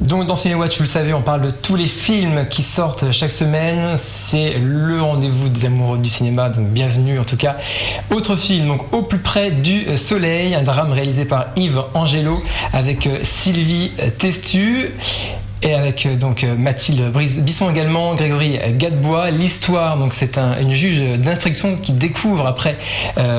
Donc dans Cinéwatch, vous le savez, on parle de tous les films qui sortent chaque semaine. C'est le rendez-vous des amoureux du cinéma, donc bienvenue en tout cas. Autre film, donc Au plus près du soleil, un drame réalisé par Yves Angelo avec Sylvie Testu. Et avec donc Mathilde Bisson également, Grégory Gadebois. L'histoire, donc c'est une juge d'instruction qui découvre après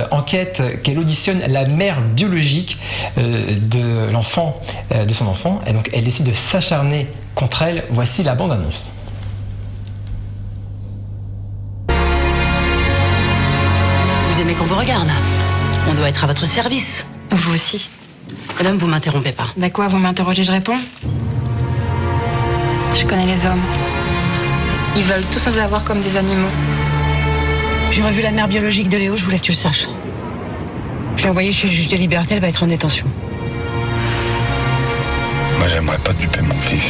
enquête qu'elle auditionne la mère biologique de l'enfant, de son enfant, et donc elle décide de s'acharner contre elle. Voici la bande-annonce. Vous aimez qu'on vous regarde? On doit être à votre service. Vous aussi. Madame, vous m'interrompez pas. Bah quoi, vous m'interrogez, je réponds? Je connais les hommes. Ils veulent tous nous avoir comme des animaux. J'ai revu la mère biologique de Léo, je voulais que tu le saches. Je l'ai envoyée chez le juge des libertés, elle va être en détention. Moi, j'aimerais pas duper mon fils.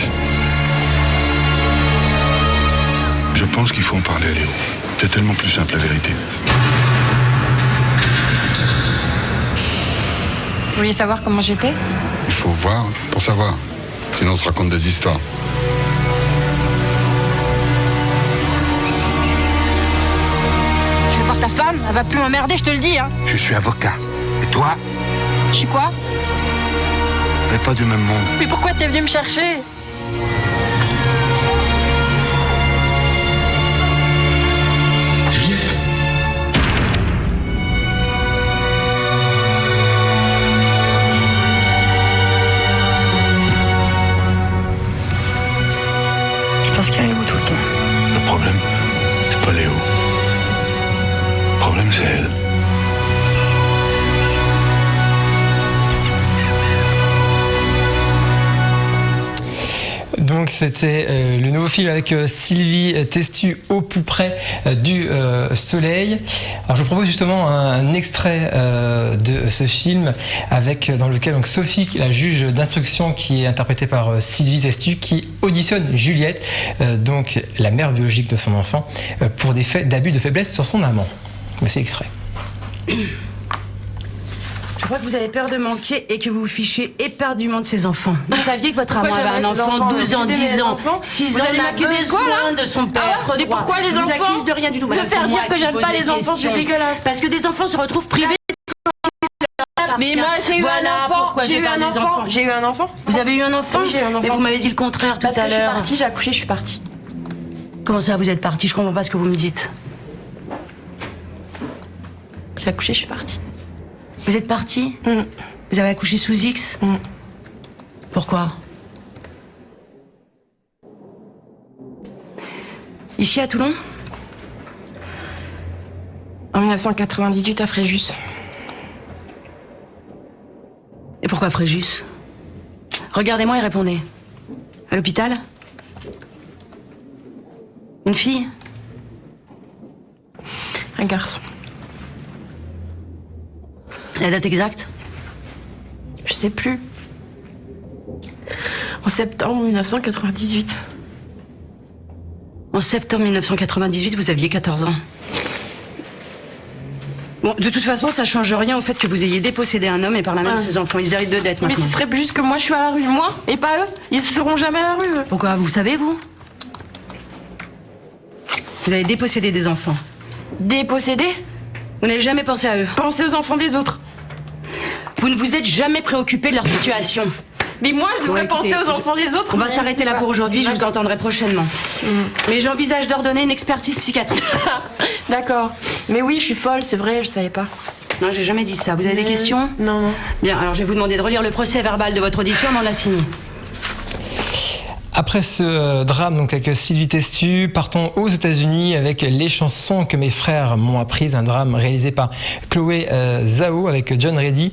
Je pense qu'il faut en parler à Léo. C'est tellement plus simple, la vérité. Vous vouliez savoir comment j'étais? Il faut voir pour savoir. Sinon, on se raconte des histoires. Je vais voir ta femme, elle va plus m'emmerder, je te le dis, hein. Je suis avocat. Et toi? Je suis quoi? On n'est pas du même monde. Mais pourquoi t'es venu me chercher? Juliette. Je pense qu'il y a Léo tout le temps. Le problème, c'est pas Léo. Le problème, c'est elle. Donc c'était le nouveau film avec Sylvie Testu, Au plus près du soleil. Alors je vous propose justement un extrait de ce film dans lequel donc Sophie, la juge d'instruction qui est interprétée par Sylvie Testu, qui auditionne Juliette, donc la mère biologique de son enfant, pour des faits d'abus de faiblesse sur son amant. Voici l'extrait. Je crois que vous avez peur de manquer et que vous vous fichez éperdument de ses enfants. Vous saviez que votre Pourquoi amant avait un j'aimerais ces enfant, enfants? 12 ans, Vous aimez 10 les ans, enfants? 6 Vous ans, allez n'a m'accuser de quoi, besoin là? de son père. Ah, mais pourquoi les Je vous enfants? accuse de rien du tout, madame, De faire c'est moi dire que qui j'aime pose pas des les enfants, c'est questions. dégueulasse. Parce que des enfants se retrouvent privés. Mais moi j'ai eu Voilà un enfant, pourquoi j'ai je eu parle un des enfant, enfants. j'ai eu un enfant. Vous avez eu un enfant? Oui, j'ai eu un enfant. Mais vous m'avez dit le contraire tout Parce à que je suis l'heure. partie, j'ai accouché, je suis partie. Comment ça, vous êtes partie? Je comprends pas ce que vous me dites. J'ai accouché, je suis partie. Vous êtes partie? Vous avez accouché sous X? Pourquoi? Ici à Toulon? En 1998 à Fréjus. Et pourquoi Fréjus? Regardez-moi et répondez. À l'hôpital? Une fille? Un garçon. La date exacte? Je sais plus. En septembre 1998. En septembre 1998, vous aviez 14 ans. Bon, de toute façon, ça change rien au fait que vous ayez dépossédé un homme et par là même ses enfants. Ils héritent de dettes Mais maintenant. ce serait juste que moi je suis à la rue, moi, et pas eux. Ils ne seront jamais à la rue. eux. Pourquoi? Vous savez, vous? Vous avez dépossédé des enfants. Dépossédés? Vous n'avez jamais pensé à eux. Pensez aux enfants des autres. Vous ne vous êtes jamais préoccupé de leur situation. Mais moi je devrais Bon, écoutez, penser aux enfants des autres. On va mais s'arrêter c'est là pas- pour aujourd'hui, je vous entendrai prochainement. Mais j'envisage d'ordonner une expertise psychiatrique. D'accord. Mais oui, je suis folle, c'est vrai, je savais pas. Non, j'ai jamais dit ça. Vous avez des questions? Non, non. Bien, alors je vais vous demander de relire le procès verbal de votre audition avant de la signer. Après ce drame donc avec Sylvie Testu, partons aux États-Unis avec Les chansons que mes frères m'ont apprises, un drame réalisé par Chloé Zhao avec John Reddy.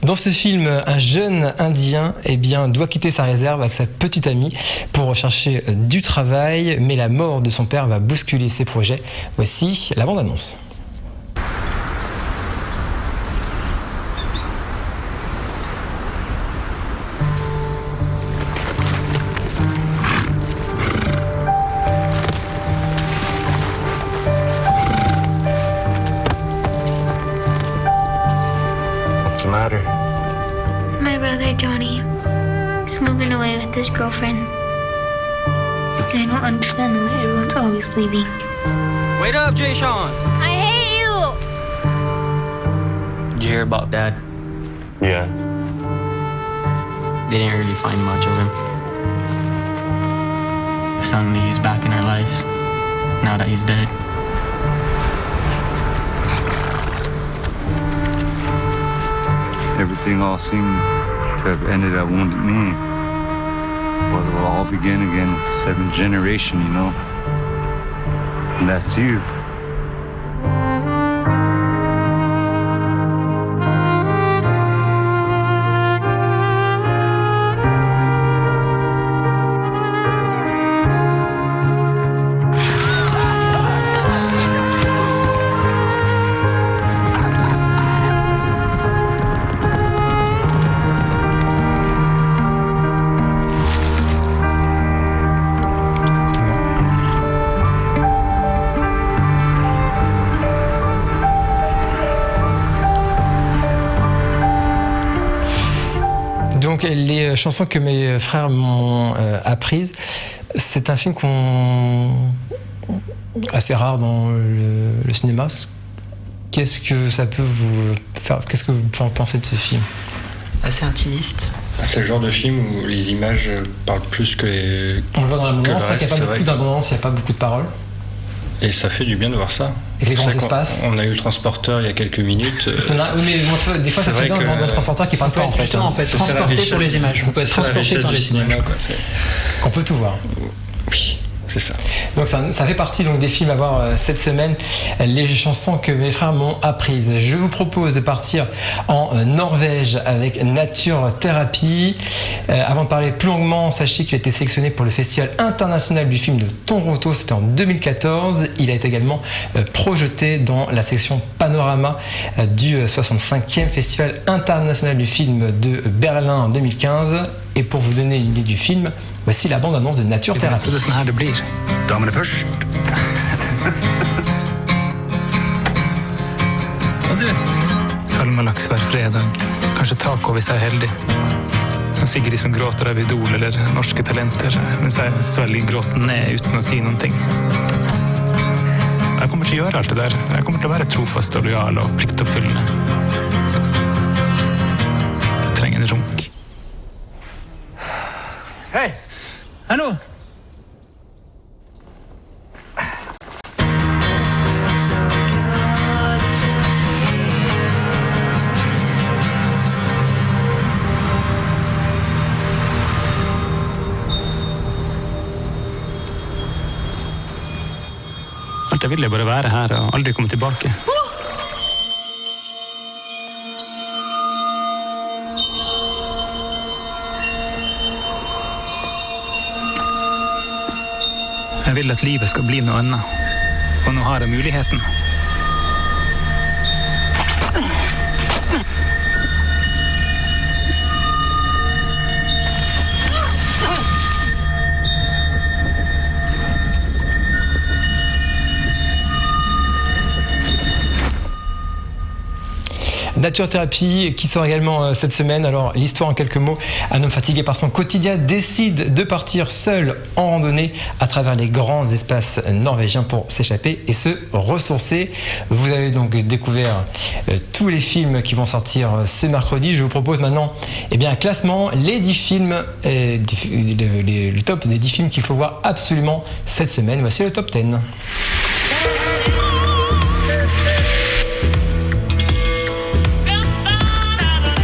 Dans ce film, un jeune Indien doit quitter sa réserve avec sa petite amie pour rechercher du travail, mais la mort de son père va bousculer ses projets. Voici la bande-annonce. What's the matter? My brother Johnny is moving moving away with his girlfriend. I don't understand why everyone's always leaving. Wait up, Jay Sean. I hate you! Did you hear about Dad? Yeah. They didn't really find much of him. Suddenly he's back in our lives, now that he's dead. Everything all seemed to have ended at Wounded Knee. But it will all begin again with the seventh generation, you know. And that's you. Donc les chansons que mes frères m'ont apprises, c'est un film assez rare dans le cinéma. Qu'est-ce que ça peut vous faire? Qu'est-ce que vous pensez de ce film? Assez intimiste. C'est le genre de film où les images parlent plus que les... On le voit dans l'abondance, il n'y a pas beaucoup d'abondance, il n'y a pas beaucoup de paroles. Et ça fait du bien de voir ça. Et les grands espaces. On a eu le transporteur il y a quelques minutes. Mais des fois, ça serait bien de voir un transporteur qui parle pas, en fait. Justement, on peut être transporté pour les images. On peut être transporté par les images. Qu'on peut tout voir. Oui, c'est ça. Donc ça fait partie donc, des films à voir cette semaine, les chansons que mes frères m'ont apprises. Je vous propose de partir en Norvège avec Nature Thérapie. Avant de parler plus longuement, sachez qu'il a été sélectionné pour le Festival international du film de Toronto, c'était en 2014. Il a été également projeté dans la section Panorama du 65e Festival international du film de Berlin en 2015. Et pour vous donner une idée du film, voici la bande-annonce de Nature Thérapie. Så det är sån här det blir. Damerna först. Och du? Salma Laxvær fredag. Kanskje Taco hvis jeg er heldig. Sigrid som gråter av Idol eller Norske Talenter. Mens jeg svelger gråten ned uten å si noen ting. Jeg kommer til å gjøre alt det der. Jeg kommer til å være trofast og lojal og pliktoppfyllende. Jeg trenger en runk. Hej! Hallå! Alt jeg vil er bare være her og aldri komme tilbake. Jeg vil at livet skal bli noe annet, og nå har jeg muligheten. Nature Thérapie qui sort également cette semaine. Alors l'histoire en quelques mots, un homme fatigué par son quotidien décide de partir seul en randonnée à travers les grands espaces norvégiens pour s'échapper et se ressourcer. Vous avez donc découvert tous les films qui vont sortir ce mercredi. Je vous propose maintenant un classement, les 10 films, le top des 10 films qu'il faut voir absolument cette semaine. Voici le top 10.